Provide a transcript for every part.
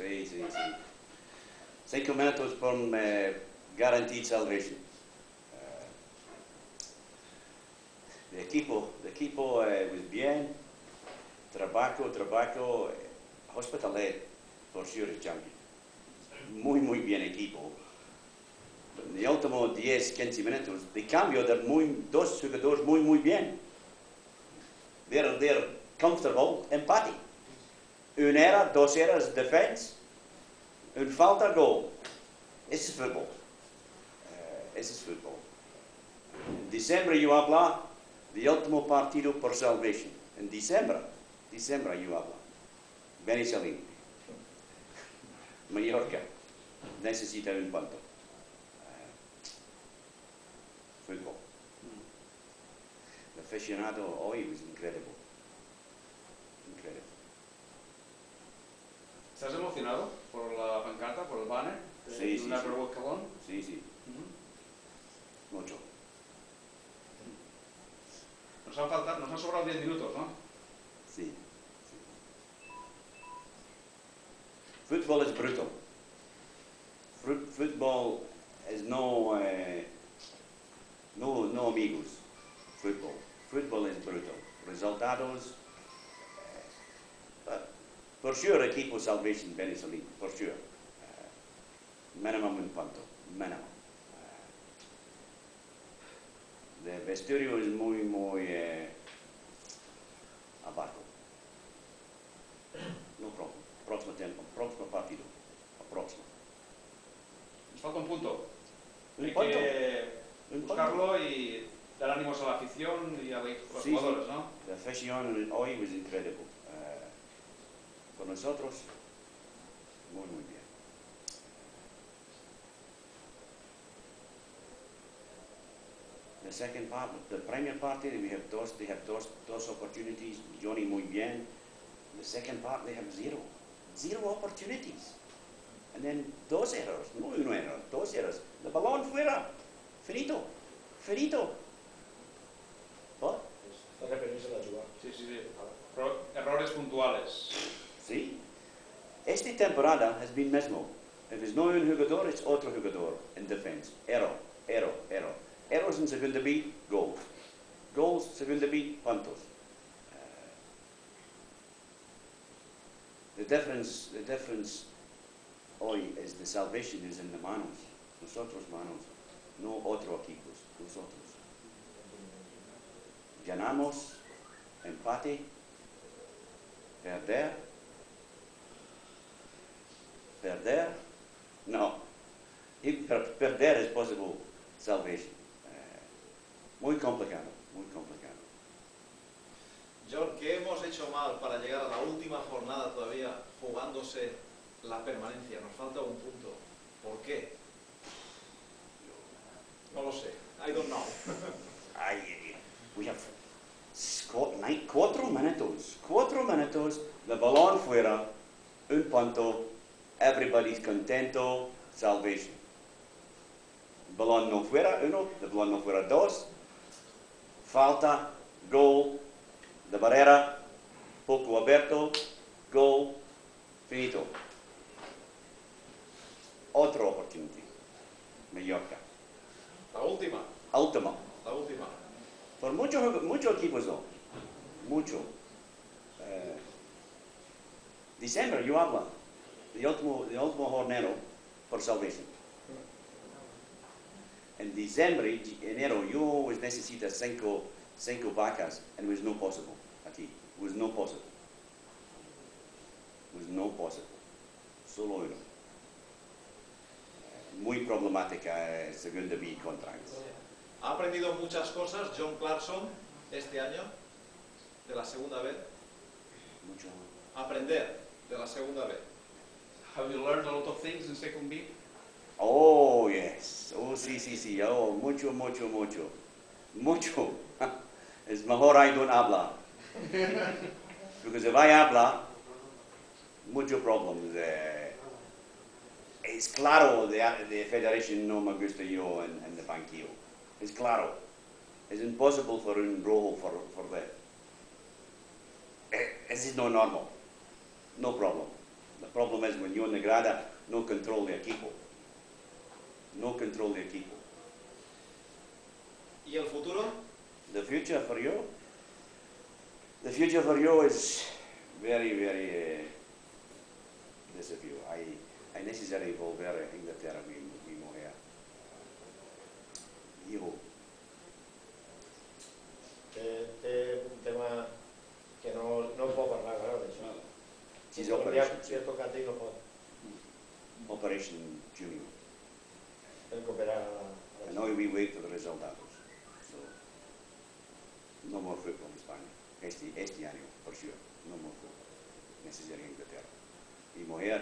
Sí, sí, sí. 5 minutos por guaranteed salvation. El equipo was bien. Trabajo, Hospitalet, por sure, champion. Muy bien equipo. En los últimos 10, 15 minutos, de cambio de dos jugadores muy bien. They're comfortable, empate. Una era, 2 eras, defense. Una falta, goal. Ese es fútbol. Ese es fútbol. En diciembre yo hablo del último partido por salvación. En diciembre yo hablo. Benny Mallorca necesita un punto. Fútbol. El aficionado hoy was incredible. Incredible. ¿Estás emocionado por la pancarta, por el banner? Sí, sí. Colón? Sí. Mucho. Nos han sobrado 10 minutos, ¿no? Sí. Fútbol es brutal. Fútbol es no amigos. Fútbol es brutal. Resultados. Por sure, equipo Salvation Benny, por sure. Minimum un punto. Minimum. El vestuario es muy abajo. No problem. Próximo partido. Próximo. Nos falta un punto. Un punto. Que buscarlo y dar ánimos a la afición y a los jugadores, ¿no? La afición hoy was incredible. Con nosotros, muy bien. The second part, the premier party, they have dos opportunities. Johnny muy bien. The second part, they have zero opportunities. And then 2 errors, no 1 error, 2 errors. El balón fuera. Finito. ¿Oh? Está repetirse la jugada. Sí. Errores puntuales. Sí. Esta temporada has been mismo. Si es no un jugador, es otro jugador en defensa. Error. Errors en segunda B, goals. Goals, segunda B, puntos. The difference hoy es the salvation is in the manos. Nosotros manos, no otros equipos. Nosotros. Ganamos, empate, perder, no. Perder es posible salvation. Muy complicado. John, ¿qué hemos hecho mal para llegar a la última jornada todavía jugándose la permanencia? Nos falta un punto. ¿Por qué? No lo sé. I don't know. We have 4 minutos. 4 minutos, el balón fuera, un punto, everybody's contento, salvation. El balón no fuera 1, el balón no fuera 2, falta, goal, de barrera, poco abierto, goal, finito. Otra oportunidad. Mallorca. La última. La última. Por muchos equipos no. Mucho. Diciembre yo hablo. El último jornero por salvación. En diciembre, enero, yo necesito 5 vacas and it was no possible. Aquí. It was no possible. Solo uno. Muy problemática segunda B contracts. ¿Ha aprendido muchas cosas John Clarkson este año de la segunda vez? Mucho. Aprender de la segunda vez. Have you learned a lot of things in second B? Oh, yes. Oh, sí. Oh, mucho. Es mejor I don't hablar. Because if I habla, muchos problemas. Es claro, de Federación no me gusta yo en el banquillo. Es claro. Es imposible for un rojo for that. This is no normal. No problem. The problem is when When yo en la grada, no control de equipo. No control de equipo. ¿Y el futuro? The future for you? The future for you is very, very desafío. Hay necesario volver a Inglaterra, mi mujer. Hijo. Té un tema que no puedo parlar ara d'això. She's Operation, Si ha tocat i no pot Operation Junior. recuperar And now we wait for the resultados. So, no more football in Spain. Este año, for sure. No more football. Necesario en Inglaterra. Mi mujer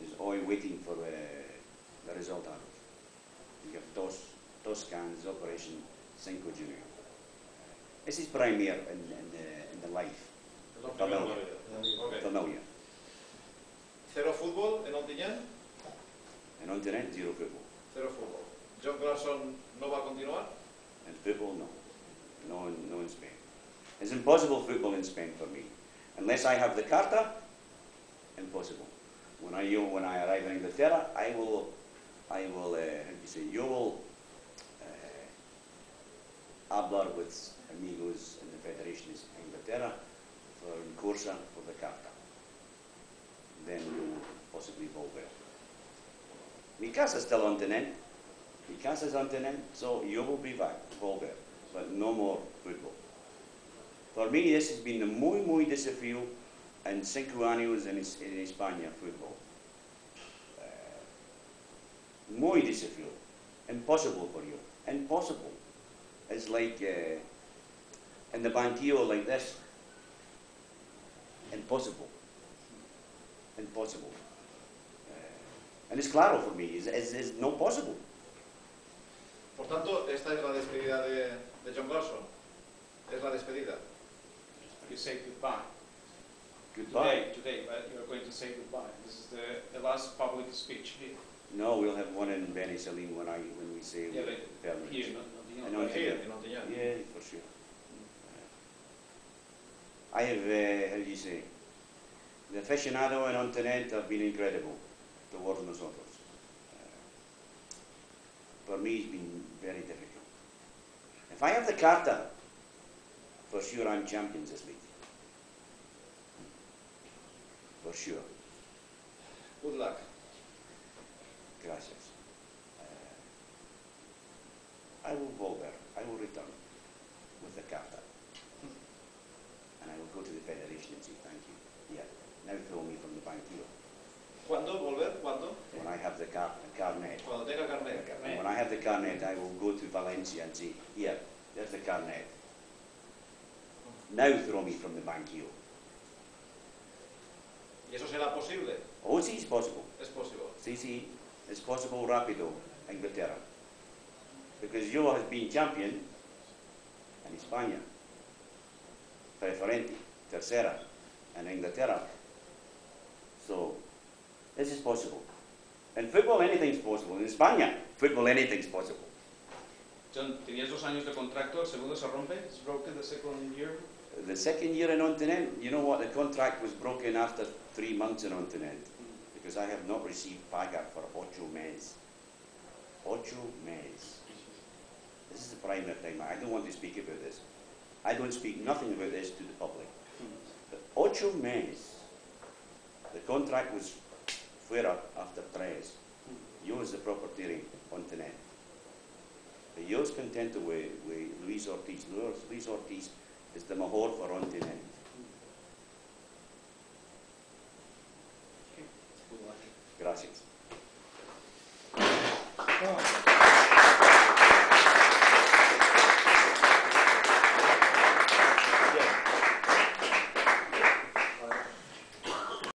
is hoy waiting for the resultados. We have dos scans, Operation 5 Junior. This is premier in the life. Es lo primero en la vida. Ok. Familiar. ¿Cero fútbol en Ontinyent? And on internet, zero football. Cero fútbol. ¿John Clarkson no va a continuar? And football, no. No in Spain. It's impossible football in Spain for me. Unless I have the carta, impossible. When I arrive in Inglaterra, I will, how do you say, you will hablar with amigos in the Federation of Inglaterra for in Corsa for the carta. Then you will possibly volver. Mi casa still on Tinent. Mi casa is on Tinent, so you will be back, volver. But no more football. For me, this has been a muy desafío en 5 años en España fútbol. Muy desafío. Impossible for you. Impossible. It's like in the banquillo like this. Impossible. Impossible. And it's claro for me. It's not possible. Por tanto, esta es la despedida de John Clarkson. Es la despedida. You say goodbye. Goodbye. Today, you're going to say goodbye. This is the last public speech here. No, we'll have one in Beni Salim when we say Yeah, but farewell. here, not I the know. Here, en Ontinyent. Yeah, for sure. I have, how do you say, the aficionado en Ontinyent have been incredible towards nosotros. For me, it's been very difficult. If I have the carta, for sure I'm champions this league. For sure. Good luck. Gracias. I will volver. I will return with the carta. And I will go to the Federation and say thank you. Yeah. Now throw me from the banquillo. ¿Cuándo volver? ¿Cuándo? When I have the carnet. Cuando tenga carnet. And when I have the carnet, I will go to Valencia and say, here, there's the carnet. Now throw me from the banquillo. ¿Y eso será posible? Oh, sí, it's possible. Es posible. Sí, it's possible rápido, Inglaterra. Because yo has been champion en España, preferente, tercera, en Inglaterra. So, this is possible. In football, anything's possible. In España, football, anything's possible. John, tenías 2 años de contrato, el segundo se rompe, it's broken the second year. The second year in Ontinyent, you know what, the contract was broken after 3 months in Ontinyent. Because I have not received paga for 8 meses. 8 meses. This is a private thing. I don't want to speak about this. I don't speak nothing about this to the public. But 8 meses. The contract was fuera after 3. Yo es the propietario Ontinyent. But yo es contento with Luis Ortiz. Luis Ortiz is the mejor for Ontinyent. Good luck. Gracias. No.